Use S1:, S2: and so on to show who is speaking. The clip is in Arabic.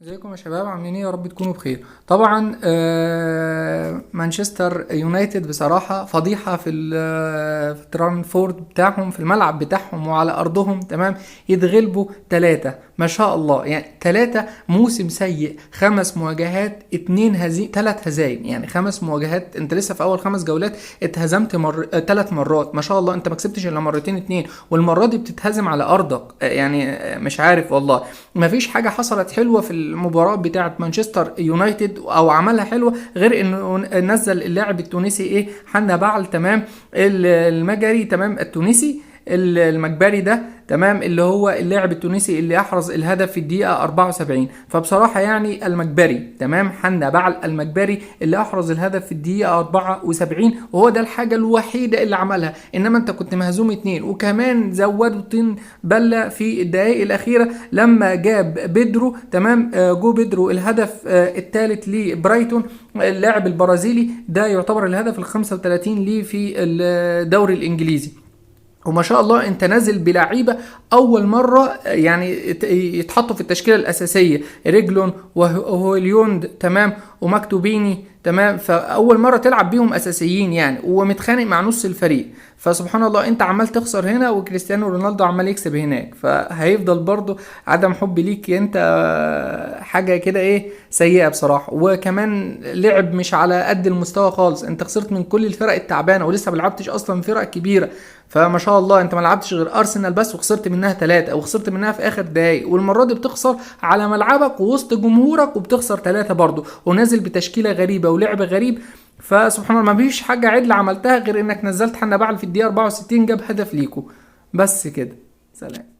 S1: ازيكم يا شباب، عاملين ايه؟ يا رب تكونوا بخير. طبعا مانشستر يونايتد بصراحة فضيحة في الترانفورد بتاعهم، في الملعب بتاعهم وعلى ارضهم. تمام، يتغلبوا 3 ما شاء الله، يعني 3 موسم سيء، 5 مواجهات 3 هزايم، يعني 5 مواجهات. انت لسه في اول 5 جولات اتهزمت 3 مرات، ما شاء الله. انت ما كسبتش الا مرتين 2، والمرة دي بتتهزم على ارضك. يعني مش عارف والله، ما فيش حاجة حصلت حلوة في المباراة بتاعة مانشستر يونايتد او عملها حلوة، غير انه نزل اللاعب التونسي حنا بعل. تمام، المجري، تمام، التونسي المجبري ده، تمام، اللي هو اللاعب التونسي اللي احرز الهدف في الدقيقه 74. فبصراحه يعني المجبري، تمام، حنا بعل المجبري اللي احرز الهدف في الدقيقه 74، وهو ده الحاجه الوحيده اللي عملها. انما انت كنت مهزوم 2، وكمان زودوا طين بله في الدقائق الاخيره لما جاب بيدرو. تمام، جو بيدرو الهدف الثالث لبرايتون، اللاعب البرازيلي ده يعتبر الهدف ال 35 ليه في الدوري الانجليزي. وما شاء الله انت نازل بلعيبه اول مره يعني يتحطوا في التشكيله الاساسيه، ريجلون وهوليوند، تمام، ومكتوبيني، تمام. فاول مره تلعب بيهم اساسيين يعني، ومتخانق مع نص الفريق. فسبحان الله، انت عمال تخسر هنا وكريستيانو رونالدو عمال يكسب هناك، فهيفضل برضو عدم حب ليك انت حاجه كده سيئه بصراحه. وكمان لعب مش على قد المستوى خالص، انت خسرت من كل الفرق التعبانه، ولسه ما لعبتش اصلا فرق كبيره. فما شاء الله انت ما لعبتش غير ارسنال بس، وخسرت منها 3، وخسرت منها في اخر دقايق. والمره دي بتخسر على ملعبك ووسط جمهورك، وبتخسر 3 برضه، ونازل بتشكيله غريبه ولعب غريب. فسبحان الله، ما فيش حاجه عدل عملتها غير انك نزلت حنا بعل في الدقيقه 64 جاب هدف ليكو، بس كده. سلام.